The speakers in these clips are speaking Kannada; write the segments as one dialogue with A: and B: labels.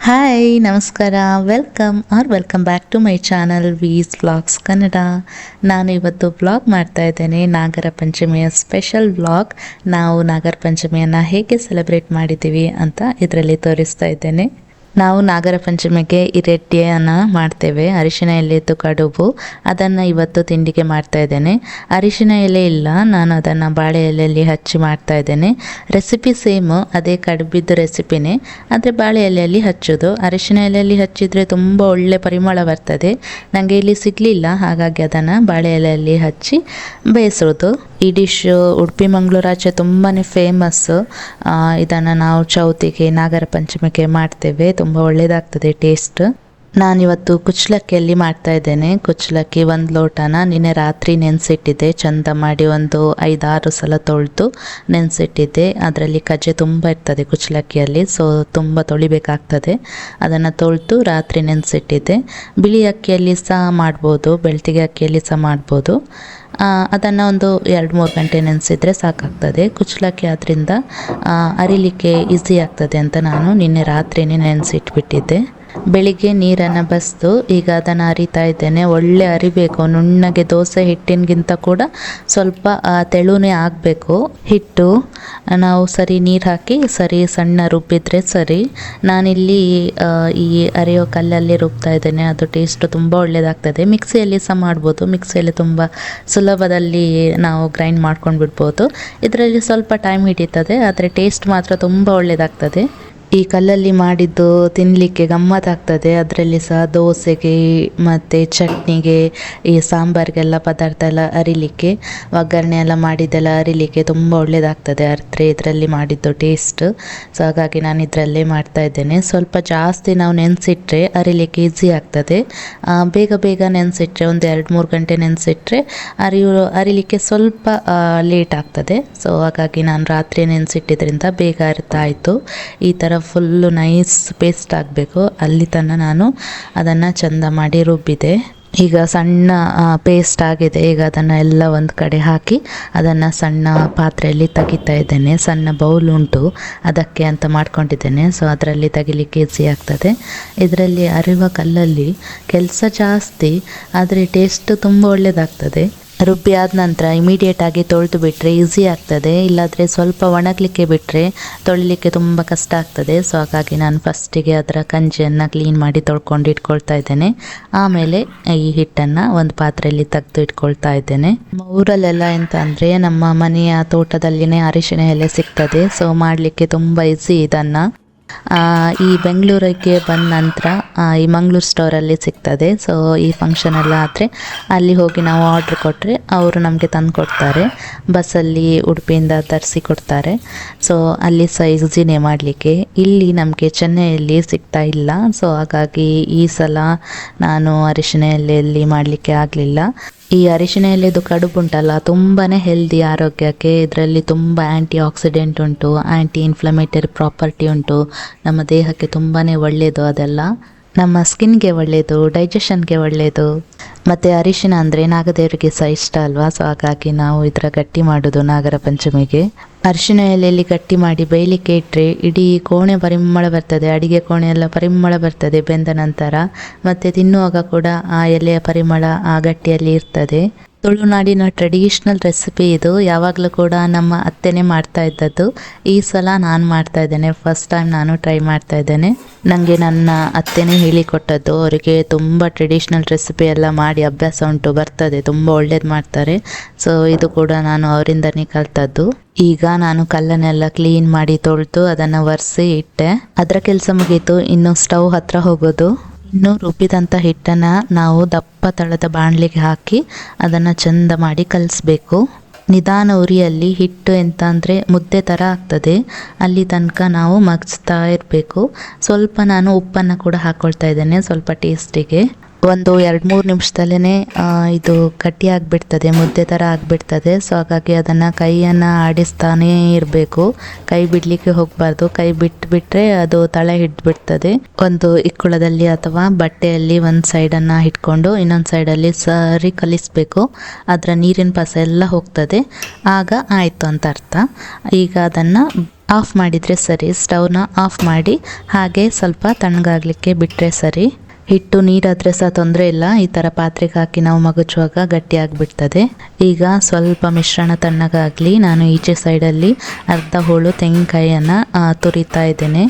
A: ಹಾಯ್ ನಮಸ್ಕಾರ, welcome back to my channel vee's vlogs Kannada. ನಾನು ಇವತ್ತು ವ್ಲಾಗ್ ಮಾಡ್ತಾ ಇದ್ದೇನೆ, ನಾಗರ ಪಂಚಮಿಯ ಸ್ಪೆಷಲ್ ವ್ಲಾಗ್. ನಾವು ನಾಗರ ಪಂಚಮಿಯನ್ನು ಹೇಗೆ ಸೆಲೆಬ್ರೇಟ್ ಮಾಡಿದ್ದೀವಿ ಅಂತ ಇದರಲ್ಲಿ ತೋರಿಸ್ತಾ ಇದ್ದೇನೆ. ನಾವು ನಾಗರ ಪಂಚಮಿಗೆ ಇರೆಡ್ಡಿಯನ್ನು ಮಾಡ್ತೇವೆ, ಅರಿಶಿನ ಎಲೆದು ಕಡುಬು. ಅದನ್ನು ಇವತ್ತು ತಿಂಡಿಗೆ ಮಾಡ್ತಾ ಇದ್ದೇನೆ. ಅರಿಶಿನ ಎಲೆ ಇಲ್ಲ, ನಾನು ಅದನ್ನು ಬಾಳೆ ಎಲೆಯಲ್ಲಿ ಹಚ್ಚಿ ಮಾಡ್ತಾ ಇದ್ದೇನೆ. ರೆಸಿಪಿ ಸೇಮು, ಅದೇ ಕಡುಬಿದ್ದು ರೆಸಿಪಿನೇ, ಆದರೆ ಬಾಳೆ ಎಲೆಯಲ್ಲಿ ಹಚ್ಚೋದು. ಅರಿಶಿನ ಎಲೆಯಲ್ಲಿ ಹಚ್ಚಿದರೆ ತುಂಬ ಒಳ್ಳೆ ಪರಿಮಳ ಬರ್ತದೆ. ನನಗೆ ಇಲ್ಲಿ ಸಿಗಲಿಲ್ಲ, ಹಾಗಾಗಿ ಅದನ್ನು ಬಾಳೆ ಎಲೆಯಲ್ಲಿ ಹಚ್ಚಿ ಬೇಯಿಸೋದು. ಈ ಡಿಶ್ ಉಡುಪಿ ಮಂಗಳೂರಾಚೆ ತುಂಬಾ ಫೇಮಸ್ಸು. ಇದನ್ನು ನಾವು ಚೌತಿಗೆ, ನಾಗರ ಪಂಚಮಿಗೆ ಮಾಡ್ತೇವೆ. ತುಂಬ ಒಳ್ಳೆಯದಾಗ್ತದೆ ಟೇಸ್ಟ್. ನಾನಿವತ್ತು ಕುಚ್ಚಲಕ್ಕಿಯಲ್ಲಿ ಮಾಡ್ತಾ ಇದ್ದೇನೆ. ಕುಚ್ಚಲಕ್ಕಿ 1 ಲೋಟನ ನಿನ್ನೆ ರಾತ್ರಿ ನೆನೆಸಿಟ್ಟಿದ್ದೆ, ಚಂದ ಮಾಡಿ ಒಂದು 5-6 ಸಲ ತೊಳೆದು ನೆನೆಸಿಟ್ಟಿದ್ದೆ. ಅದರಲ್ಲಿ ಕಜ್ಜೆ ತುಂಬ ಇರ್ತದೆ ಕುಚ್ಚಲಕ್ಕಿಯಲ್ಲಿ, ಸೊ ತುಂಬ ತೊಳಿಬೇಕಾಗ್ತದೆ. ಅದನ್ನು ತೊಳೆದು ರಾತ್ರಿ ನೆನೆಸಿಟ್ಟಿದ್ದೆ. ಬಿಳಿ ಅಕ್ಕಿಯಲ್ಲಿ ಸಹ ಮಾಡ್ಬೋದು, ಬೆಳ್ತಿಗೆ ಅಕ್ಕಿಯಲ್ಲಿ ಸಹ ಮಾಡ್ಬೋದು. ಅದನ್ನು ಒಂದು 2-3 ಗಂಟೆ ನೆನೆಸಿದ್ರೆ ಸಾಕಾಗ್ತದೆ. ಕುಚ್ಚಲಕ್ಕಿ ಆದ್ದರಿಂದ ಅರಿಲಿಕ್ಕೆ ಈಸಿ ಆಗ್ತದೆ ಅಂತ ನಾನು ನಿನ್ನೆ ರಾತ್ರಿನೇ ನೆನೆಸಿಟ್ಬಿಟ್ಟಿದ್ದೆ. ಬೆಳಿಗ್ಗೆ ನೀರನ್ನು ಬಸಿದು ಈಗ ಅದನ್ನು ಅರಿತಾ ಇದ್ದೇನೆ. ಒಳ್ಳೆ ಅರಿಬೇಕು, ನುಣ್ಣಗೆ ದೋಸೆ ಹಿಟ್ಟಿನಗಿಂತ ಕೂಡ ಸ್ವಲ್ಪ ತೆಳುನೇ ಆಗಬೇಕು ಹಿಟ್ಟು. ನಾವು ಸರಿ ನೀರು ಹಾಕಿ ಸರಿ ಸಣ್ಣ ರುಬ್ಬಿದ್ರೆ ಸರಿ. ನಾನಿಲ್ಲಿ ಈ ಅರಿಯೋ ಕಲ್ಲಲ್ಲಿ ರುಬ್ತಾ ಇದ್ದೇನೆ, ಅದು ಟೇಸ್ಟ್ ತುಂಬ ಒಳ್ಳೆಯದಾಗ್ತದೆ. ಮಿಕ್ಸಿಯಲ್ಲಿ ಸಹ ಮಾಡ್ಬೋದು, ಮಿಕ್ಸಿಯಲ್ಲಿ ತುಂಬ ಸುಲಭದಲ್ಲಿ ನಾವು ಗ್ರೈಂಡ್ ಮಾಡ್ಕೊಂಡು ಬಿಡ್ಬೋದು. ಇದರಲ್ಲಿ ಸ್ವಲ್ಪ ಟೈಮ್ ಹಿಡಿತದೆ, ಆದರೆ ಟೇಸ್ಟ್ ಮಾತ್ರ ತುಂಬ ಒಳ್ಳೆಯದಾಗ್ತದೆ. ಈ ಕಲ್ಲಲ್ಲಿ ಮಾಡಿದ್ದು ತಿನ್ನಲಿಕ್ಕೆ ಗಮ್ಮತ್ತಾಗ್ತದೆ. ಅದರಲ್ಲಿ ಸಹ ದೋಸೆಗೆ ಮತ್ತು ಚಟ್ನಿಗೆ, ಈ ಸಾಂಬಾರಿಗೆಲ್ಲ ಪದಾರ್ಥ ಎಲ್ಲ ಅರಿಲಿಕ್ಕೆ, ಒಗ್ಗರಣೆ ಎಲ್ಲ ಮಾಡಿದ್ದೆಲ್ಲ ಅರಿಲಿಕ್ಕೆ ತುಂಬ ಒಳ್ಳೆಯದಾಗ್ತದೆ ಅರಿದ್ರೆ ಇದರಲ್ಲಿ ಮಾಡಿದ್ದು ಟೇಸ್ಟ್. ಸೊ ಹಾಗಾಗಿ ನಾನು ಇದರಲ್ಲೇ ಮಾಡ್ತಾ ಇದ್ದೇನೆ. ಸ್ವಲ್ಪ ಜಾಸ್ತಿ ನಾವು ನೆನೆಸಿಟ್ರೆ ಅರಿಲಿಕ್ಕೆ ಈಸಿ ಆಗ್ತದೆ. ಬೇಗ ನೆನೆಸಿಟ್ರೆ ಒಂದು 2-3 ಗಂಟೆ ನೆನೆಸಿಟ್ರೆ ಅರಿಲಿಕ್ಕೆ ಸ್ವಲ್ಪ ಲೇಟ್ ಆಗ್ತದೆ. ಸೊ ಹಾಗಾಗಿ ನಾನು ರಾತ್ರಿ ನೆನೆಸಿಟ್ಟಿದ್ರಿಂದ ಬೇಗ ಅರಿತಾಯಿತು. ಈ ಥರ ಫುಲ್ಲು ನೈಸ್ ಪೇಸ್ಟ್ ಆಗಬೇಕು, ಅಲ್ಲಿ ತನಕ ನಾನು ಅದನ್ನು ಚಂದ ಮಾಡಿ ರುಬ್ಬಿದೆ. ಈಗ ಸಣ್ಣ ಪೇಸ್ಟ್ ಆಗಿದೆ. ಈಗ ಅದನ್ನು ಎಲ್ಲ ಒಂದು ಕಡೆ ಹಾಕಿ ಅದನ್ನು ಸಣ್ಣ ಪಾತ್ರೆಯಲ್ಲಿ ತೆಗಿತಾ ಇದ್ದೇನೆ. ಸಣ್ಣ ಬೌಲ್ ಉಂಟು, ಅದಕ್ಕೆ ಅಂತ ಮಾಡ್ಕೊಂಡಿದ್ದೇನೆ. ಸೊ ಅದರಲ್ಲಿ ತೆಗಿಲಿಕ್ಕೆ ಈಸಿ ಆಗ್ತದೆ. ಇದರಲ್ಲಿ ಅರಿವ ಕಲ್ಲಲ್ಲಿ ಕೆಲಸ ಜಾಸ್ತಿ, ಆದರೆ ಟೇಸ್ಟ್ ತುಂಬ ಒಳ್ಳೆಯದಾಗ್ತದೆ. ರುಬ್ಬಿ ಆದ ನಂತರ ಇಮಿಡಿಯೇಟಾಗಿ ತೊಳೆದು ಬಿಟ್ಟರೆ ಈಸಿ ಆಗ್ತದೆ. ಇಲ್ಲಾಂದರೆ ಸ್ವಲ್ಪ ಒಣಗಲಿಕ್ಕೆ ಬಿಟ್ಟರೆ ತೊಳಿಲಿಕ್ಕೆ ತುಂಬ ಕಷ್ಟ ಆಗ್ತದೆ. ಸೊ ಹಾಗಾಗಿ ನಾನು ಫಸ್ಟಿಗೆ ಅದರ ಕಂಜಿಯನ್ನು ಕ್ಲೀನ್ ಮಾಡಿ ತೊಳ್ಕೊಂಡು ಇಟ್ಕೊಳ್ತಾ ಇದ್ದೇನೆ. ಆಮೇಲೆ ಈ ಹಿಟ್ಟನ್ನು ಒಂದು ಪಾತ್ರೆಯಲ್ಲಿ ತೆಗೆದು ಇಟ್ಕೊಳ್ತಾ ಇದ್ದೇನೆ. ನಮ್ಮ ಊರಲ್ಲೆಲ್ಲ ಎಂತ ಅಂದರೆ ನಮ್ಮ ಮನೆಯ ತೋಟದಲ್ಲಿನೇ ಅರಿಶಿನ ಎಲೆ ಸಿಗ್ತದೆ. ಸೊ ಮಾಡಲಿಕ್ಕೆ ತುಂಬ ಈಸಿ ಇದನ್ನು. ಈ ಬೆಂಗಳೂರಿಗೆ ಬಂದ ನಂತರ ಈ ಮಂಗಳೂರು ಸ್ಟೋರಲ್ಲಿ ಸಿಗ್ತದೆ. ಸೊ ಈ ಫಂಕ್ಷನ್ ಎಲ್ಲ ಆದರೆ ಅಲ್ಲಿ ಹೋಗಿ ನಾವು ಆರ್ಡ್ರ್ ಕೊಟ್ಟರೆ ಅವರು ನಮಗೆ ತಂದು ಕೊಡ್ತಾರೆ. ಬಸ್ಸಲ್ಲಿ ಉಡುಪಿಯಿಂದ ತರಿಸಿ ಕೊಡ್ತಾರೆ. ಸೊ ಅಲ್ಲಿ ಸಹ ಈಸಿನೇ ಮಾಡಲಿಕ್ಕೆ. ಇಲ್ಲಿ ನಮಗೆ ಚೆನ್ನೈಯಲ್ಲಿ ಸಿಗ್ತಾ ಇಲ್ಲ. ಸೊ ಹಾಗಾಗಿ ಈ ಸಲ ನಾನು ಅರಿಶಿನ ಎಲೆಯಲ್ಲಿ ಮಾಡಲಿಕ್ಕೆ ಆಗಲಿಲ್ಲ. ಈ ಅರಿಶಿನ ಎಲೆದು ಕಡುಬು ಉಂಟಲ್ಲ, ತುಂಬಾ ಹೆಲ್ದಿ ಆರೋಗ್ಯಕ್ಕೆ. ಇದರಲ್ಲಿ ತುಂಬ ಆ್ಯಂಟಿ ಆಕ್ಸಿಡೆಂಟ್ ಉಂಟು, ಆ್ಯಂಟಿ ಇನ್ಫ್ಲಮೇಟರಿ ಪ್ರಾಪರ್ಟಿ ಉಂಟು. ನಮ್ಮ ದೇಹಕ್ಕೆ ತುಂಬಾ ಒಳ್ಳೆಯದು ಅದೆಲ್ಲ. ನಮ್ಮ ಸ್ಕಿನ್ಗೆ ಒಳ್ಳೆಯದು, ಡೈಜೆಷನ್ಗೆ ಒಳ್ಳೆಯದು. ಮತ್ತು ಅರಿಶಿನ ಅಂದರೆ ನಾಗದೇವರಿಗೆ ಸಹ ಇಷ್ಟ ಅಲ್ವಾ. ಸೊ ಹಾಗಾಗಿ ನಾವು ಇದರ ಗಟ್ಟಿ ಮಾಡೋದು ನಾಗರ ಪಂಚಮಿಗೆ. ಅರಿಶಿನ ಎಲೆಯಲ್ಲಿ ಗಟ್ಟಿ ಮಾಡಿ ಬೇಯಲಿಕ್ಕೆ ಇಟ್ಟರೆ ಇಡೀ ಕೋಣೆ ಪರಿಮಳ ಬರ್ತದೆ, ಅಡಿಗೆ ಕೋಣೆ ಎಲ್ಲ ಪರಿಮಳ ಬರ್ತದೆ ಬೆಂದ ನಂತರ. ಮತ್ತು ತಿನ್ನುವಾಗ ಕೂಡ ಆ ಎಲೆಯ ಪರಿಮಳ ಆ ಗಟ್ಟಿಯಲ್ಲಿ ಇರ್ತದೆ. ತುಳುನಾಡಿನ ಟ್ರೆಡಿಷ್ನಲ್ ರೆಸಿಪಿ ಇದು. ಯಾವಾಗಲೂ ಕೂಡ ನಮ್ಮ ಅತ್ತೆನೇ ಮಾಡ್ತಾ ಇದ್ದದ್ದು. ಈ ಸಲ ನಾನು ಮಾಡ್ತಾ ಇದ್ದೇನೆ, ಫಸ್ಟ್ ಟೈಮ್ ನಾನು ಟ್ರೈ ಮಾಡ್ತಾ ಇದ್ದೇನೆ. ನನಗೆ ನನ್ನ ಅತ್ತೆನೇ ಹೇಳಿಕೊಟ್ಟದ್ದು. ಅವರಿಗೆ ತುಂಬ ಟ್ರೆಡಿಷ್ನಲ್ ರೆಸಿಪಿ ಎಲ್ಲ ಮಾಡಿ ಅಭ್ಯಾಸ ಉಂಟು, ಬರ್ತದೆ, ತುಂಬ ಒಳ್ಳೇದು ಮಾಡ್ತಾರೆ. ಸೊ ಇದು ಕೂಡ ನಾನು ಅವರಿಂದನೇ ಕಲ್ತದ್ದು. ಈಗ ನಾನು ಕಲ್ಲನ್ನೆಲ್ಲ ಕ್ಲೀನ್ ಮಾಡಿ ತೊಳೆದು ಅದನ್ನು ಒರೆಸಿ ಇಟ್ಟೆ. ಅದರ ಕೆಲಸ ಮುಗೀತು. ಇನ್ನು ಸ್ಟವ್ ಹತ್ರ ಹೋಗೋದು. ಇನ್ನು ರುಬ್ಬಿದಂಥ ಹಿಟ್ಟನ್ನು ನಾವು ದಪ್ಪ ತಳದ ಬಾಣಲಿಗೆ ಹಾಕಿ ಅದನ್ನು ಚಂದ ಮಾಡಿ ಕಲಿಸ್ಬೇಕು. ನಿಧಾನ ಉರಿಯಲ್ಲಿ ಹಿಟ್ಟು ಎಂತ ಅಂದರೆ ಮುದ್ದೆ ಥರ ಆಗ್ತದೆ, ಅಲ್ಲಿ ತನಕ ನಾವು ಮಗ್ಸ್ತಾ ಇರಬೇಕು. ಸ್ವಲ್ಪ ನಾನು ಉಪ್ಪನ್ನು ಕೂಡ ಹಾಕ್ಕೊಳ್ತಾ ಇದ್ದೇನೆ, ಸ್ವಲ್ಪ ಟೇಸ್ಟಿಗೆ. ಒಂದು 2-3 ನಿಮಿಷದಲ್ಲೇ ಇದು ಗಟ್ಟಿ ಆಗಿಬಿಡ್ತದೆ, ಮುದ್ದೆ ಥರ ಆಗಿಬಿಡ್ತದೆ. ಸೊ ಹಾಗಾಗಿ ಅದನ್ನು ಕೈಯನ್ನು ಆಡಿಸ್ತಾನೇ ಇರಬೇಕು, ಕೈ ಬಿಡಲಿಕ್ಕೆ ಹೋಗಬಾರ್ದು. ಕೈ ಬಿಟ್ಟರೆ ಅದು ತಳ ಹಿಡಿದ್ಬಿಡ್ತದೆ. ಒಂದು ಇಕ್ಕುಳದಲ್ಲಿ ಅಥವಾ ಬಟ್ಟೆಯಲ್ಲಿ ಒಂದು ಸೈಡನ್ನು ಇಟ್ಕೊಂಡು ಇನ್ನೊಂದು ಸೈಡಲ್ಲಿ ಸರಿ ಕಲಿಸ್ಬೇಕು. ಅದರ ನೀರಿನ ಪಸ ಎಲ್ಲ ಹೋಗ್ತದೆ, ಆಗ ಆಯಿತು ಅಂತ ಅರ್ಥ. ಈಗ ಅದನ್ನು ಆಫ್ ಮಾಡಿದರೆ ಸರಿ. ಸ್ಟವ್ನ ಆಫ್ ಮಾಡಿ ಹಾಗೆ ಸ್ವಲ್ಪ ತಣ್ಣಗಾಗಲಿಕ್ಕೆ ಬಿಟ್ಟರೆ ಸರಿ. ಹಿಟ್ಟು ನೀರಾದರೆ ಸಹ ತೊಂದರೆ ಇಲ್ಲ, ಈ ಥರ ಪಾತ್ರೆಗೆ ಹಾಕಿ ನಾವು ಮಗುಚುವಾಗ ಗಟ್ಟಿಯಾಗಿಬಿಡ್ತದೆ. ಈಗ ಸ್ವಲ್ಪ ಮಿಶ್ರಣ ತಣ್ಣಗಾಗಲಿ, ನಾನು ಈಚೆ ಸೈಡಲ್ಲಿ ಅರ್ಧ ಹೋಳು ತೆಂಗಿನಕಾಯಿಯನ್ನು ತುರಿತಾ ಇದ್ದೇನೆ.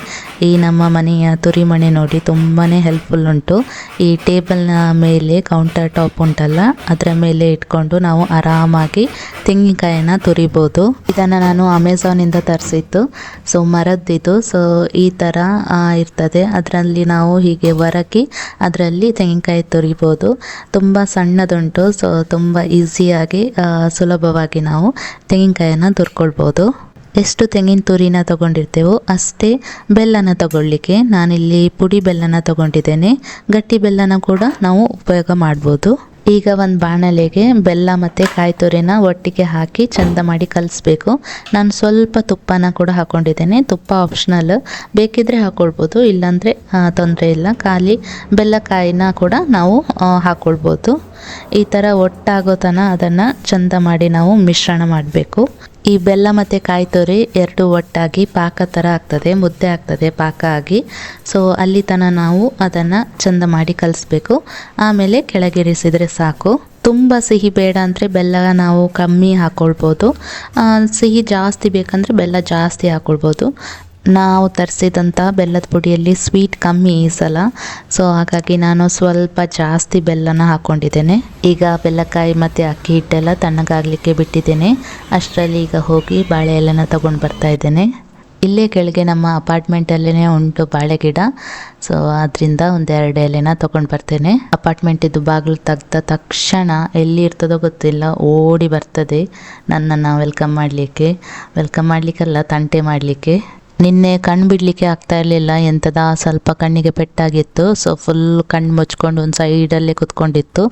A: ಈ ನಮ್ಮ ಮನೆಯ ತುರಿಮಣೆ ನೋಡಿ ತುಂಬಾ ಹೆಲ್ಪ್ಫುಲ್ ಉಂಟು. ಈ ಟೇಬಲ್ನ ಮೇಲೆ ಕೌಂಟರ್ ಟಾಪ್ ಉಂಟಲ್ಲ, ಅದರ ಮೇಲೆ ಇಟ್ಕೊಂಡು ನಾವು ಆರಾಮಾಗಿ ತೆಂಗಿನಕಾಯಿನ ತುರಿಬೋದು. ಇದನ್ನು ನಾನು ಅಮೆಝಾನಿಂದ ತರಿಸಿತ್ತು. ಸೊ ಮರದ್ದಿದ್ದು. ಸೊ ಈ ಥರ ಇರ್ತದೆ. ಅದರಲ್ಲಿ ನಾವು ಹೀಗೆ ಹೊರಗಿ ಅದರಲ್ಲಿ ತೆಂಗಿನಕಾಯಿ ತುರಿಬೋದು. ತುಂಬ ಸಣ್ಣದುಂಟು. ಸೊ ತುಂಬ ಈಸಿಯಾಗಿ ಸುಲಭವಾಗಿ ನಾವು ತೆಂಗಿನಕಾಯನ್ನು ತುರ್ಕೊಳ್ಬೋದು. ಎಷ್ಟು ತೆಂಗಿನ ತುರಿನ ತೊಗೊಂಡಿರ್ತೇವೋ ಅಷ್ಟೇ ಬೆಲ್ಲನ ತಗೊಳ್ಳಿಕ್ಕೆ ನಾನಿಲ್ಲಿ ಪುಡಿ ಬೆಲ್ಲನ ತೊಗೊಂಡಿದ್ದೇನೆ. ಗಟ್ಟಿ ಬೆಲ್ಲನ ಕೂಡ ನಾವು ಉಪಯೋಗ ಮಾಡ್ಬೋದು. ಈಗ ಒಂದು ಬಾಣಲೆಗೆ ಬೆಲ್ಲ ಮತ್ತು ಕಾಯಿ ತುರಿನ ಒಟ್ಟಿಗೆ ಹಾಕಿ ಚೆಂದ ಮಾಡಿ ಕಲಿಸ್ಬೇಕು. ನಾನು ಸ್ವಲ್ಪ ತುಪ್ಪನ ಕೂಡ ಹಾಕ್ಕೊಂಡಿದ್ದೇನೆ. ತುಪ್ಪ ಆಪ್ಷನಲ್, ಬೇಕಿದ್ದರೆ ಹಾಕ್ಕೊಳ್ಬೋದು, ಇಲ್ಲಾಂದರೆ ತೊಂದರೆ ಇಲ್ಲ. ಖಾಲಿ ಬೆಲ್ಲ ಕಾಯಿನ ಕೂಡ ನಾವು ಹಾಕ್ಕೊಳ್ಬೋದು. ಈ ಥರ ಒಟ್ಟಾಗೋ ತನಕ ಅದನ್ನು ಚೆಂದ ಮಾಡಿ ನಾವು ಮಿಶ್ರಣ ಮಾಡಬೇಕು. ಈ ಬೆಲ್ಲ ಮತ್ತು ಕಾಯಿ ತುರಿ ಎರಡು ಒಟ್ಟಾಗಿ ಪಾಕ ಥರ ಆಗ್ತದೆ, ಮುದ್ದೆ ಆಗ್ತದೆ ಪಾಕ ಆಗಿ. ಸೊ ಅಲ್ಲಿ ತನಕ ನಾವು ಅದನ್ನು ಚೆಂದ ಮಾಡಿ ಕಲಿಸ್ಬೇಕು. ಆಮೇಲೆ ಕೆಳಗಿರಿಸಿದರೆ ಸಾಕು. ತುಂಬ ಸಿಹಿ ಬೇಡ ಅಂದರೆ ಬೆಲ್ಲ ನಾವು ಕಮ್ಮಿ ಹಾಕ್ಕೊಳ್ಬೋದು. ಸಿಹಿ ಜಾಸ್ತಿ ಬೇಕಂದರೆ ಬೆಲ್ಲ ಜಾಸ್ತಿ ಹಾಕ್ಕೊಳ್ಬೋದು. ನಾವು ತರಿಸಿದಂಥ ಬೆಲ್ಲದ ಪುಡಿಯಲ್ಲಿ ಸ್ವೀಟ್ ಕಮ್ಮಿ ಈ ಸಲ. ಸೊ ಹಾಗಾಗಿ ನಾನು ಸ್ವಲ್ಪ ಜಾಸ್ತಿ ಬೆಲ್ಲನ ಹಾಕ್ಕೊಂಡಿದ್ದೇನೆ. ಈಗ ಬೆಲ್ಲಕಾಯಿ ಮತ್ತು ಅಕ್ಕಿ ಹಿಟ್ಟೆಲ್ಲ ತಣ್ಣಗಾಗಲಿಕ್ಕೆ ಬಿಟ್ಟಿದ್ದೇನೆ. ಅಷ್ಟರಲ್ಲಿ ಈಗ ಹೋಗಿ ಬಾಳೆ ಎಲೆನ ತೊಗೊಂಡು ಬರ್ತಾ ಇದ್ದೇನೆ. ಇಲ್ಲೇ ಕೆಳಗೆ ನಮ್ಮ ಅಪಾರ್ಟ್ಮೆಂಟಲ್ಲೇ ಉಂಟು ಬಾಳೆ ಗಿಡ. ಸೊ ಅದರಿಂದ ಒಂದೆರಡು ಎಲೆನ ತೊಗೊಂಡು ಬರ್ತೇನೆ. ಅಪಾರ್ಟ್ಮೆಂಟಿದ್ದು ಬಾಗಿಲು ತೆಗ್ದ ತಕ್ಷಣ ಎಲ್ಲಿ ಇರ್ತದೋ ಗೊತ್ತಿಲ್ಲ, ಓಡಿ ಬರ್ತದೆ ನನ್ನನ್ನು ವೆಲ್ಕಮ್ ಮಾಡಲಿಕ್ಕೆಲ್ಲ ತಂಟೆ ಮಾಡಲಿಕ್ಕೆ. ನಿನ್ನೆ ಕಣ್ಣು ಬಿಡಲಿಕ್ಕೆ ಆಗ್ತಾ ಇರಲಿಲ್ಲ, ಎಂಥದ ಸ್ವಲ್ಪ ಕಣ್ಣಿಗೆ ಪೆಟ್ಟಾಗಿತ್ತು. ಸೊ ಫುಲ್ ಕಣ್ಣು ಮುಚ್ಕೊಂಡು ಒಂದು ಸೈಡಲ್ಲೇ ಕುತ್ಕೊಂಡಿತ್ತು.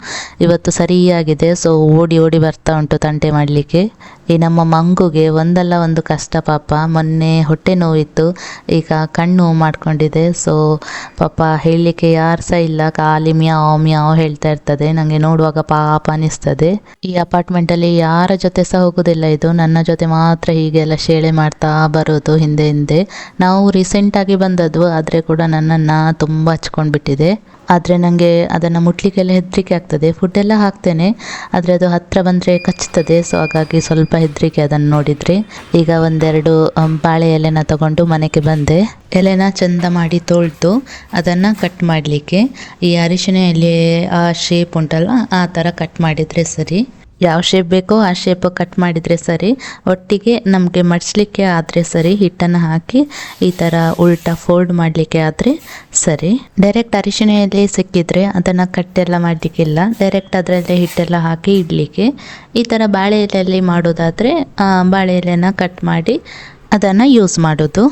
A: ಇವತ್ತು ಸರಿಯಾಗಿದೆ. ಸೊ ಓಡಿ ಬರ್ತಾ ಉಂಟು ತಂಟೆ ಮಾಡಲಿಕ್ಕೆ. ಈ ನಮ್ಮ ಮಂಗುಗೆ ಒಂದಲ್ಲ ಒಂದು ಕಷ್ಟ ಪಾಪ. ಮೊನ್ನೆ ಹೊಟ್ಟೆ ನೋವಿತ್ತು, ಈಗ ಕಣ್ಣು ಮಾಡ್ಕೊಂಡಿದೆ. ಸೊ ಪಾಪ ಹೇಳಲಿಕ್ಕೆ ಯಾರು ಸಹ ಇಲ್ಲ, ಖಾಲಿ ಮ್ಯಾವ್ ಹೇಳ್ತಾ ಇರ್ತದೆ. ನನಗೆ ನೋಡುವಾಗ ಪಾಪ ಅನಿಸ್ತದೆ. ಈ ಅಪಾರ್ಟ್ಮೆಂಟಲ್ಲಿ ಯಾರ ಜೊತೆ ಸಹ ಹೋಗೋದಿಲ್ಲ ಇದು, ನನ್ನ ಜೊತೆ ಮಾತ್ರ ಹೀಗೆಲ್ಲ ಶೇಳೆ ಮಾಡ್ತಾ ಬರೋದು ಹಿಂದೆ. ನಾವು ರೀಸೆಂಟಾಗಿ ಬಂದದ್ದು, ಆದರೆ ಕೂಡ ನನ್ನನ್ನು ತುಂಬ ಹಚ್ಕೊಂಡ್ಬಿಟ್ಟಿದೆ. ಆದರೆ ನನಗೆ ಅದನ್ನು ಮುಟ್ಲಿಕ್ಕೆಲ್ಲ ಹೆದರಿಕೆ ಆಗ್ತದೆ. ಫುಡ್ಡೆಲ್ಲ ಹಾಕ್ತೇನೆ, ಆದರೆ ಅದು ಹತ್ತಿರ ಬಂದರೆ ಕಚ್ತದೆ. ಸೊ ಹಾಗಾಗಿ ಸ್ವಲ್ಪ ಹೆದರಿಕೆ ಅದನ್ನು ನೋಡಿದರೆ. ಈಗ ಒಂದೆರಡು ಬಾಳೆ ಎಲೆನ ತಗೊಂಡು ಮನೆಗೆ ಬಂದೆ. ಎಲೆನ ಚೆಂದ ಮಾಡಿ ತೊಳೆದು ಅದನ್ನು ಕಟ್ ಮಾಡಲಿಕ್ಕೆ ಈ ಅರಿಶಿನ ಎಲೆ ಆ ಶೇಪ್ ಉಂಟಲ್ಲ, ಆ ಥರ ಕಟ್ ಮಾಡಿದರೆ ಸರಿ. ಯಾವ ಶೇಪ್ ಬೇಕೋ ಆ ಶೇಪ್ ಕಟ್ ಮಾಡಿದರೆ ಸರಿ. ಒಟ್ಟಿಗೆ ನಮಗೆ ಮಡಿಸ್ಲಿಕ್ಕೆ ಆದರೆ ಸರಿ. ಹಿಟ್ಟನ್ನು ಹಾಕಿ ಈ ಥರ ಉಲ್ಟಾ ಫೋಲ್ಡ್ ಮಾಡಲಿಕ್ಕೆ ಆದರೆ ಸರಿ. ಡೈರೆಕ್ಟ್ ಅರಿಶಿನ ಎಲೆ ಸಿಕ್ಕಿದ್ರೆ ಅದನ್ನು ಕಟ್ಟೆಲ್ಲ ಮಾಡಲಿಕ್ಕಿಲ್ಲ, ಡೈರೆಕ್ಟ್ ಅದರಲ್ಲೇ ಹಿಟ್ಟೆಲ್ಲ ಹಾಕಿ ಇಡಲಿಕ್ಕೆ. ಈ ಥರ ಬಾಳೆ ಎಲೆಯಲ್ಲಿ ಮಾಡೋದಾದರೆ ಬಾಳೆ ಎಲೆನ ಕಟ್ ಮಾಡಿ ಅದನ್ನು ಯೂಸ್ ಮಾಡೋದು.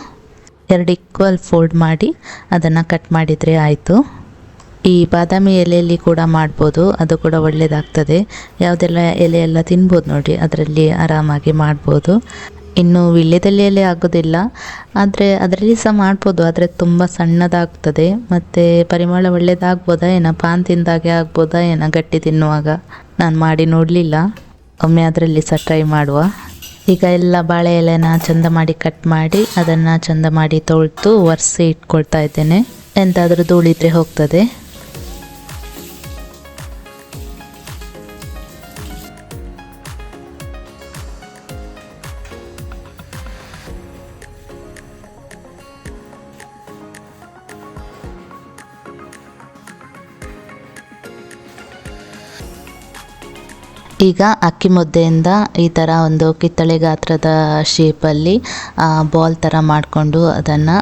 A: ಎರಡು ಈಕ್ವಲ್ ಫೋಲ್ಡ್ ಮಾಡಿ ಅದನ್ನು ಕಟ್ ಮಾಡಿದರೆ ಆಯಿತು. ಈ ಬಾದಾಮಿ ಎಲೆಯಲ್ಲಿ ಕೂಡ ಮಾಡ್ಬೋದು, ಅದು ಕೂಡ ಒಳ್ಳೆಯದಾಗ್ತದೆ. ಯಾವುದೆಲ್ಲ ಎಲೆ ಎಲ್ಲ ತಿನ್ಬೋದು ನೋಡಿ, ಅದರಲ್ಲಿ ಆರಾಮಾಗಿ ಮಾಡ್ಬೋದು. ಇನ್ನು ವೀಳ್ಯದೆಲೆ ಎಲೆ ಆಗೋದಿಲ್ಲ, ಆದರೆ ಅದರಲ್ಲಿ ಸಹ ಮಾಡ್ಬೋದು, ಆದರೆ ತುಂಬ ಸಣ್ಣದಾಗ್ತದೆ. ಮತ್ತು ಪರಿಮಳ ಒಳ್ಳೆಯದಾಗ್ಬೋದಾ ಏನೋ, ಪಾನ್ ತಿಂದಾಗೆ ಆಗ್ಬೋದಾ ಏನೋ ಗಟ್ಟಿ ತಿನ್ನುವಾಗ. ನಾನು ಮಾಡಿ ನೋಡಲಿಲ್ಲ, ಒಮ್ಮೆ ಅದರಲ್ಲಿ ಸಹ ಟ್ರೈ ಮಾಡುವ. ಈಗ ಎಲ್ಲ ಬಾಳೆ ಎಲೆನ ಚೆಂದ ಮಾಡಿ ಕಟ್ ಮಾಡಿ ಅದನ್ನು ಚೆಂದ ಮಾಡಿ ತೊಳೆದು ಒರೆಸಿ ಇಟ್ಕೊಳ್ತಾ ಇದ್ದೇನೆ. ಎಂತಾದರೂ ಧೂಳಿದ್ರೆ ಹೋಗ್ತದೆ. ಈಗ ಅಕ್ಕಿ ಮುದ್ದೆಯಿಂದ ಈ ಥರ ಒಂದು ಕಿತ್ತಳೆ ಗಾತ್ರದ ಶೇಪಲ್ಲಿ ಬಾಲ್ ಥರ ಮಾಡಿಕೊಂಡು ಅದನ್ನು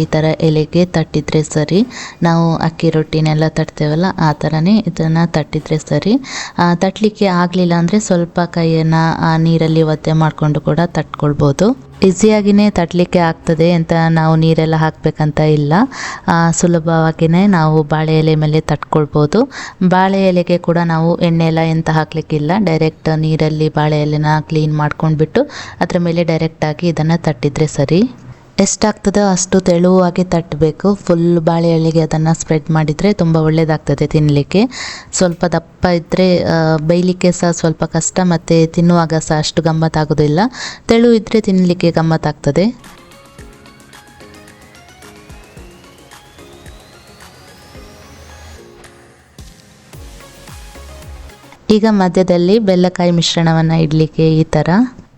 A: ಈ ಥರ ಎಲೆಗೆ ತಟ್ಟಿದರೆ ಸರಿ. ನಾವು ಅಕ್ಕಿ ರೊಟ್ಟಿನೆಲ್ಲ ತಟ್ತೇವಲ್ಲ ಆ ಥರನೇ ಇದನ್ನು ತಟ್ಟಿದರೆ ಸರಿ. ತಟ್ಟಲಿಕ್ಕೆ ಆಗಲಿಲ್ಲ ಅಂದರೆ ಸ್ವಲ್ಪ ಕೈಯನ್ನು ನೀರಲ್ಲಿ ಒದ್ದೆ ಮಾಡಿಕೊಂಡು ಕೂಡ ತಟ್ಕೊಳ್ಬೋದು. ಈಸಿಯಾಗಿಯೇ ತಟ್ಟಲಿಕ್ಕೆ ಆಗ್ತದೆ ಅಂತ ನಾವು ನೀರೆಲ್ಲ ಹಾಕಬೇಕಂತ ಇಲ್ಲ, ಸುಲಭವಾಗಿಯೇ ನಾವು ಬಾಳೆ ಎಲೆ ಮೇಲೆ ತಟ್ಕೊಳ್ಬೋದು. ಬಾಳೆ ಎಲೆಗೆ ಕೂಡ ನಾವು ಎಣ್ಣೆ ಎಲ್ಲ ಎಂತ ಹಾಕಲಿಕ್ಕಿಲ್ಲ, ಡೈರೆಕ್ಟ್ ನೀರಲ್ಲಿ ಬಾಳೆ ಎಲೆನ ಕ್ಲೀನ್ ಮಾಡ್ಕೊಂಡ್ಬಿಟ್ಟು ಅದರ ಮೇಲೆ ಡೈರೆಕ್ಟಾಗಿ ಇದನ್ನು ತಟ್ಟಿದರೆ ಸರಿ. ಎಷ್ಟಾಗ್ತದೋ ಅಷ್ಟು ತೆಳುವಾಗಿ ತಟ್ಟಬೇಕು. ಫುಲ್ ಬಾಳೆ ಎಲೆಗೆ ಅದನ್ನು ಸ್ಪ್ರೆಡ್ ಮಾಡಿದರೆ ತುಂಬ ಒಳ್ಳೆಯದಾಗ್ತದೆ ತಿನ್ನಲಿಕ್ಕೆ. ಸ್ವಲ್ಪ ದಪ್ಪ ಇದ್ದರೆ ಬೇಯಲಿಕ್ಕೆ ಸಹ ಸ್ವಲ್ಪ ಕಷ್ಟ, ಮತ್ತು ತಿನ್ನುವಾಗ ಸಹ ಅಷ್ಟು ಗಮ್ಮತ್ತಾಗೋದಿಲ್ಲ. ತೆಳು ಇದ್ದರೆ ತಿನ್ನಲಿಕ್ಕೆ ಗಮ್ಮತ್ತಾಗ್ತದೆ. ಈಗ ಮಧ್ಯದಲ್ಲಿ ಬೆಲ್ಲಕಾಯಿ ಮಿಶ್ರಣವನ್ನು ಇಡಲಿಕ್ಕೆ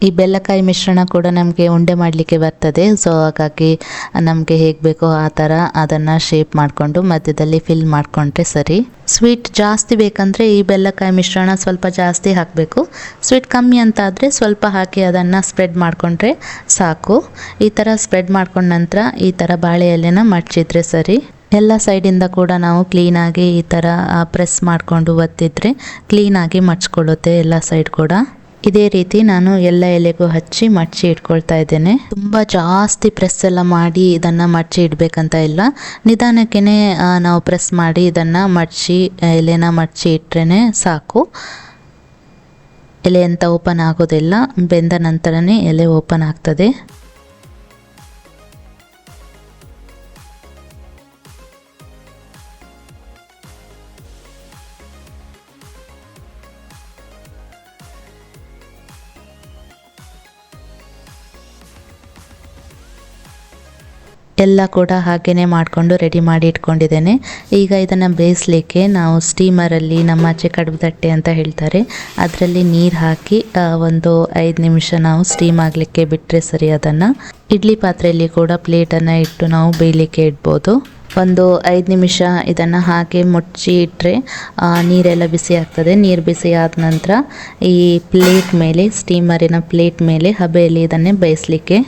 A: ಈ ಬೆಲ್ಲಕಾಯಿ ಮಿಶ್ರಣ ಕೂಡ ನಮಗೆ ಉಂಡೆ ಮಾಡಲಿಕ್ಕೆ ಬರ್ತದೆ. ಸೊ ಹಾಗಾಗಿ ನಮಗೆ ಹೇಗೆ ಬೇಕೋ ಆ ಥರ ಅದನ್ನು ಶೇಪ್ ಮಾಡಿಕೊಂಡು ಮಧ್ಯದಲ್ಲಿ ಫಿಲ್ ಮಾಡಿಕೊಂಡ್ರೆ ಸರಿ. ಸ್ವೀಟ್ ಜಾಸ್ತಿ ಬೇಕಂದರೆ ಈ ಬೆಲ್ಲಕಾಯಿ ಮಿಶ್ರಣ ಸ್ವಲ್ಪ ಜಾಸ್ತಿ ಹಾಕಬೇಕು. ಸ್ವೀಟ್ ಕಮ್ಮಿ ಅಂತ ಆದರೆ ಸ್ವಲ್ಪ ಹಾಕಿ ಅದನ್ನು ಸ್ಪ್ರೆಡ್ ಮಾಡಿಕೊಂಡ್ರೆ ಸಾಕು. ಈ ಥರ ಸ್ಪ್ರೆಡ್ ಮಾಡ್ಕೊಂಡ ನಂತರ ಈ ಥರ ಬಾಳೆ ಎಲೆನ ಮಡಚಿದ್ರೆ ಸರಿ. ಎಲ್ಲ ಸೈಡಿಂದ ಕೂಡ ನಾವು ಕ್ಲೀನಾಗಿ ಈ ಥರ ಪ್ರೆಸ್ ಮಾಡಿಕೊಂಡು ಒತ್ತಿದ್ರೆ ಕ್ಲೀನಾಗಿ ಮಡ್ಚ್ಕೊಳ್ಳುತ್ತೆ ಎಲ್ಲ ಸೈಡ್ ಕೂಡ. ಇದೇ ರೀತಿ ನಾನು ಎಲ್ಲ ಎಲೆಗೂ ಹಚ್ಚಿ ಮಡಚಿ ಇಟ್ಕೊಳ್ತಾ ಇದ್ದೇನೆ. ತುಂಬ ಜಾಸ್ತಿ ಪ್ರೆಸ್ ಎಲ್ಲ ಮಾಡಿ ಇದನ್ನು ಮಡಚಿ ಇಡಬೇಕಂತ ಇಲ್ಲ, ನಿಧಾನಕ್ಕೆ ನಾವು ಪ್ರೆಸ್ ಮಾಡಿ ಇದನ್ನು ಮಡಚಿ ಎಲೆನ ಮಡಚಿ ಇಟ್ರೇ ಸಾಕು. ಎಲೆ ಅಂತ ಓಪನ್ ಆಗೋದಿಲ್ಲ, ಬೆಂದ ನಂತರನೇ ಎಲೆ ಓಪನ್ ಆಗ್ತದೆ. ಎಲ್ಲ ಕೂಡ ಹಾಗೇ ಮಾಡಿಕೊಂಡು ರೆಡಿ ಮಾಡಿ ಇಟ್ಕೊಂಡಿದ್ದೇನೆ. ಈಗ ಇದನ್ನು ಬೇಯಿಸಲಿಕ್ಕೆ ನಾವು ಸ್ಟೀಮರಲ್ಲಿ ನಮ್ಮ ಆಚೆ ಕಡುಬು ತಟ್ಟೆ ಅಂತ ಹೇಳ್ತಾರೆ, ಅದರಲ್ಲಿ ನೀರು ಹಾಕಿ ಒಂದು 5 ನಿಮಿಷ ನಾವು ಸ್ಟೀಮ್ ಆಗಲಿಕ್ಕೆ ಬಿಟ್ಟರೆ ಸರಿ. ಅದನ್ನು ಇಡ್ಲಿ ಪಾತ್ರೆಯಲ್ಲಿ ಕೂಡ ಪ್ಲೇಟನ್ನು ಇಟ್ಟು ನಾವು ಬೇಯಲಿಕ್ಕೆ ಇಡ್ಬೋದು. ಒಂದು 5 ನಿಮಿಷ ಇದನ್ನು ಹಾಗೆ ಮುಚ್ಚಿ ಇಟ್ಟರೆ ನೀರೆಲ್ಲ ಬಿಸಿ ಆಗ್ತದೆ. ನೀರು ಬಿಸಿ ಆದ ನಂತರ ಈ ಪ್ಲೇಟ್ ಮೇಲೆ, ಸ್ಟೀಮರಿನ ಪ್ಲೇಟ್ ಮೇಲೆ ಹಬೆಯಲ್ಲಿ ಇದನ್ನೇ ಬೇಯಿಸಲಿಕ್ಕೆ.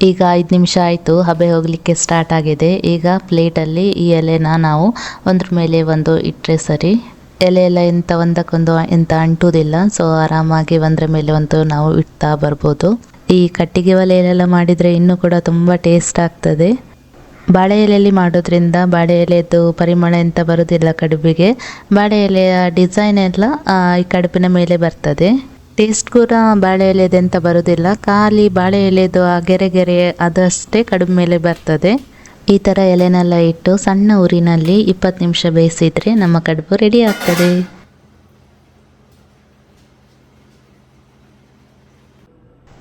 A: ಈಗ 5 ನಿಮಿಷ ಆಯಿತು, ಹಬೆ ಹೋಗಲಿಕ್ಕೆ ಸ್ಟಾರ್ಟ್ ಆಗಿದೆ. ಈಗ ಪ್ಲೇಟಲ್ಲಿ ಈ ಎಲೆನ ನಾವು ಒಂದ್ರ ಮೇಲೆ ಒಂದು ಇಟ್ಟರೆ ಸರಿ. ಎಲೆ ಎಲ್ಲ ಒಂದಕ್ಕೊಂದು ಅಂಟುವುದಿಲ್ಲ. ಸೊ ಆರಾಮಾಗಿ ಒಂದರ ಮೇಲೆ ಒಂದು ನಾವು ಇಡ್ತಾ ಬರ್ಬೋದು. ಈ ಕಟ್ಟಿಗೆ ಒಲೆಯಲ್ಲೆಲ್ಲ ಮಾಡಿದರೆ ಇನ್ನೂ ಕೂಡ ತುಂಬ ಟೇಸ್ಟ್ ಆಗ್ತದೆ. ಬಾಳೆ ಎಲೆಯಲ್ಲಿ ಮಾಡೋದ್ರಿಂದ ಬಾಳೆ ಎಲೆದು ಪರಿಮಳ ಎಂತ ಬರೋದಿಲ್ಲ ಕಡುಬಿಗೆ. ಬಾಳೆ ಎಲೆಯ ಡಿಸೈನ್ ಎಲ್ಲ ಈ ಕಡುಬಿನ ಮೇಲೆ ಬರ್ತದೆ. ಟೇಸ್ಟ್ ಕೂಡ ಬಾಳೆ ಎಲೆದೆಂತ ಬರೋದಿಲ್ಲ, ಖಾಲಿ ಬಾಳೆ ಎಲೆದು ಆ ಗೆರೆ ಗೆರೆ ಅದಷ್ಟೇ ಕಡುಬು ಮೇಲೆ ಬರ್ತದೆ. ಈ ಥರ ಎಲೆನೆಲ್ಲ ಇಟ್ಟು ಸಣ್ಣ ಉರಿನಲ್ಲಿ 20 ನಿಮಿಷ ಬೇಯಿಸಿದರೆ ನಮ್ಮ ಕಡುಬು ರೆಡಿ ಆಗ್ತದೆ.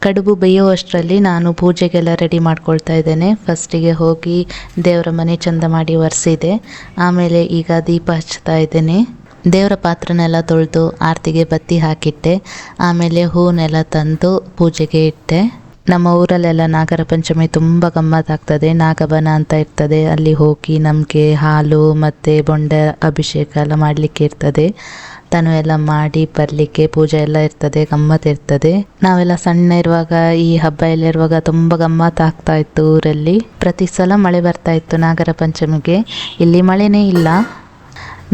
A: ಕಡುಬು ಬೇಯುವಷ್ಟರಲ್ಲಿ ನಾನು ಪೂಜೆಗೆಲ್ಲ ರೆಡಿ ಮಾಡ್ಕೊಳ್ತಾ ಇದ್ದೇನೆ. ಫಸ್ಟಿಗೆ ಹೋಗಿ ದೇವರ ಮನೆ ಚಂದ ಮಾಡಿ ಒರೆಸಿದೆ. ಆಮೇಲೆ ಈಗ ದೀಪ ಹಚ್ತಾ ಇದ್ದೇನೆ. ದೇವರ ಪಾತ್ರನೆಲ್ಲ ತೊಳೆದು ಆರತಿಗೆ ಬತ್ತಿ ಹಾಕಿಟ್ಟೆ. ಆಮೇಲೆ ಹೂನೆಲ್ಲ ತಂದು ಪೂಜೆಗೆ ಇಟ್ಟೆ. ನಮ್ಮ ಊರಲ್ಲೆಲ್ಲ ನಾಗರ ಪಂಚಮಿ ತುಂಬ ಗಮ್ಮತ್ತಾಗ್ತದೆ. ನಾಗಬನ ಅಂತ ಇರ್ತದೆ, ಅಲ್ಲಿ ಹೋಗಿ ನಮಗೆ ಹಾಲು ಮತ್ತು ಬೊಂಡೆ ಅಭಿಷೇಕ ಎಲ್ಲ ಮಾಡಲಿಕ್ಕೆ ಇರ್ತದೆ. ತಾನು ಎಲ್ಲ ಮಾಡಿ ಬರಲಿಕ್ಕೆ ಪೂಜೆ ಎಲ್ಲ ಇರ್ತದೆ, ಗಮ್ಮತ್ತಿರ್ತದೆ. ನಾವೆಲ್ಲ ಸಣ್ಣ ಇರುವಾಗ ಈ ಹಬ್ಬ ಎಲ್ಲ ಇರುವಾಗ ತುಂಬ ಗಮ್ಮತ್ತಾಗ್ತಾ ಇತ್ತು ಊರಲ್ಲಿ. ಪ್ರತಿ ಸಲ ಮಳೆ ಬರ್ತಾ ಇತ್ತು ನಾಗರ ಪಂಚಮಿಗೆ. ಇಲ್ಲಿ ಮಳೆನೇ ಇಲ್ಲ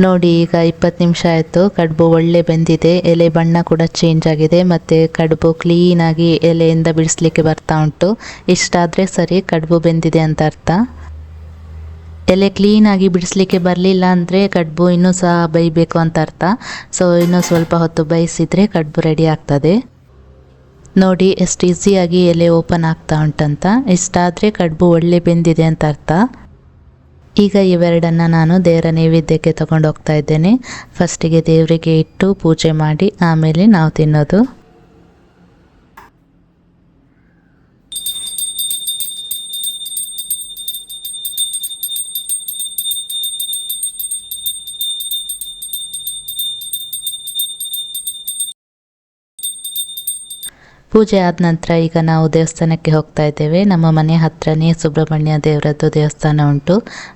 A: ನೋಡಿ. ಈಗ 20 ನಿಮಿಷ ಆಯಿತು, ಕಡುಬು ಒಳ್ಳೆ ಬೆಂದಿದೆ. ಎಲೆ ಬಣ್ಣ ಕೂಡ ಚೇಂಜ್ ಆಗಿದೆ ಮತ್ತು ಕಡುಬು ಕ್ಲೀನಾಗಿ ಎಲೆಯಿಂದ ಬಿಡಿಸ್ಲಿಕ್ಕೆ ಬರ್ತಾ ಉಂಟು. ಇಷ್ಟಾದರೆ ಸರಿ, ಕಡುಬು ಬೆಂದಿದೆ ಅಂತ ಅರ್ಥ. ಎಲೆ ಕ್ಲೀನಾಗಿ ಬಿಡಿಸ್ಲಿಕ್ಕೆ ಬರಲಿಲ್ಲ ಅಂದರೆ ಕಡುಬು ಇನ್ನೂ ಸಹ ಬೇಯಬೇಕು ಅಂತ ಅರ್ಥ. ಸೊ ಇನ್ನೂ ಸ್ವಲ್ಪ ಹೊತ್ತು ಬೇಯಿಸಿದರೆ ಕಡುಬು ರೆಡಿ ಆಗ್ತದೆ. ನೋಡಿ ಎಷ್ಟು ಈಸಿಯಾಗಿ ಎಲೆ ಓಪನ್ ಆಗ್ತಾ ಉಂಟಂತ. ಇಷ್ಟಾದರೆ ಕಡುಬು ಒಳ್ಳೆ ಬೆಂದಿದೆ ಅಂತ ಅರ್ಥ. ಈಗ ಇವೆರಡನ್ನು ನಾನು ದೇವರ ನೈವೇದ್ಯಕ್ಕೆ ತಗೊಂಡು ಹೋಗ್ತಾ ಇದ್ದೇನೆ. ಫಸ್ಟಿಗೆ ದೇವರಿಗೆ ಇಟ್ಟು ಪೂಜೆ ಮಾಡಿ ಆಮೇಲೆ ನಾವು ತಿನ್ನೋದು. ಪೂಜೆ ಆದ ನಂತರ ಈಗ ನಾವು ದೇವಸ್ಥಾನಕ್ಕೆ ಹೋಗ್ತಾ ಇದ್ದೇವೆ. ನಮ್ಮ ಮನೆ ಹತ್ರನೇ ಸುಬ್ರಹ್ಮಣ್ಯ ದೇವರದ್ದು ದೇವಸ್ಥಾನ ಉಂಟು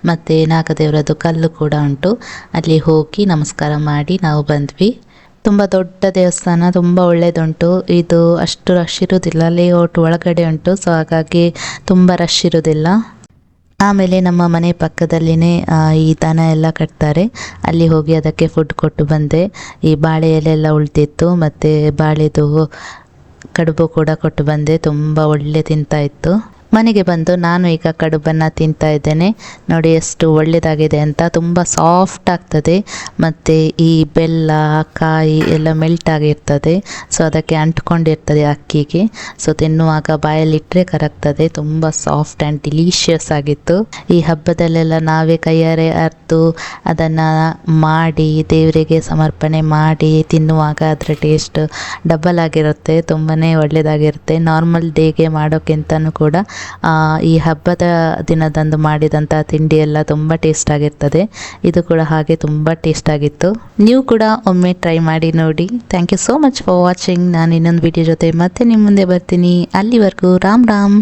A: ಮತ್ತು ನಾಗದೇವರದ್ದು ಕಲ್ಲು ಕೂಡ ಉಂಟು. ಅಲ್ಲಿ ಹೋಗಿ ನಮಸ್ಕಾರ ಮಾಡಿ ನಾವು ಬಂದ್ವಿ. ತುಂಬ ದೊಡ್ಡ ದೇವಸ್ಥಾನ, ತುಂಬ ಒಳ್ಳೆಯದುಂಟು. ಇದು ಅಷ್ಟು ರಶ್ ಇರೋದಿಲ್ಲ, ಲೇಔಟ್ ಒಳಗಡೆ ಉಂಟು. ಸೊ ಹಾಗಾಗಿ ತುಂಬ ರಶ್ ಇರೋದಿಲ್ಲ. ಆಮೇಲೆ ನಮ್ಮ ಮನೆ ಪಕ್ಕದಲ್ಲಿನೇ ಈ ದನ ಎಲ್ಲ ಕಟ್ತಾರೆ, ಅಲ್ಲಿ ಹೋಗಿ ಅದಕ್ಕೆ ಫುಡ್ ಕೊಟ್ಟು ಬಂದೆ. ಈ ಬಾಳೆ ಎಲೆಲ್ಲ ಉಳ್ತಿತ್ತು ಮತ್ತು ಬಾಳೆದು ಕಡುಬು ಕೂಡ ಕೊಟ್ಟು ಬಂದೆ. ತುಂಬ ಒಳ್ಳೆ ತಿಂತಾ ಇತ್ತು. ಮನೆಗೆ ಬಂದು ನಾನು ಈಗ ಕಡುಬನ್ನು ತಿಂತಾ ಇದ್ದೇನೆ. ನೋಡಿ ಎಷ್ಟು ಒಳ್ಳೆಯದಾಗಿದೆ ಅಂತ, ತುಂಬ ಸಾಫ್ಟ್ ಆಗ್ತದೆ ಮತ್ತು ಈ ಬೆಲ್ಲ ಕಾಯಿ ಎಲ್ಲ ಮೆಲ್ಟ್ ಆಗಿರ್ತದೆ, ಸೊ ಅದಕ್ಕೆ ಅಂಟ್ಕೊಂಡಿರ್ತದೆ ಅಕ್ಕಿಗೆ. ಸೊ ತಿನ್ನುವಾಗ ಬಾಯಲ್ಲಿಟ್ಟರೆ ಕರಗ್ತದೆ, ತುಂಬ ಸಾಫ್ಟ್ ಆ್ಯಂಡ್ ಡಿಲೀಷಿಯಸ್ ಆಗಿತ್ತು. ಈ ಹಬ್ಬದಲ್ಲೆಲ್ಲ ನಾವೇ ಕೈಯಾರೆ ಅರ್ದು ಅದನ್ನು ಮಾಡಿ ದೇವರಿಗೆ ಸಮರ್ಪಣೆ ಮಾಡಿ ತಿನ್ನುವಾಗ ಅದರ ಟೇಸ್ಟ್ ಡಬಲ್ ಆಗಿರುತ್ತೆ, ತುಂಬಾ ಒಳ್ಳೆಯದಾಗಿರುತ್ತೆ. ನಾರ್ಮಲ್ ಡೇಗೆ ಮಾಡೋಕ್ಕಿಂತನೂ ಕೂಡ ಈ ಹಬ್ಬದ ದಿನದಂದು ಮಾಡಿದಂಥ ತಿಂಡಿ ಎಲ್ಲ ತುಂಬ ಟೇಸ್ಟ್ ಆಗಿರ್ತದೆ. ಇದು ಕೂಡ ಹಾಗೆ ತುಂಬ ಟೇಸ್ಟ್ ಆಗಿತ್ತು. ನೀವು ಕೂಡ ಒಮ್ಮೆ ಟ್ರೈ ಮಾಡಿ ನೋಡಿ. Thank you so much for watching. ನಾನು ಇನ್ನೊಂದು ವಿಡಿಯೋ ಜೊತೆ ಮತ್ತೆ ನಿಮ್ಮ ಮುಂದೆ ಬರ್ತೀನಿ. ಅಲ್ಲಿವರೆಗೂ ರಾಮ್ ರಾಮ್.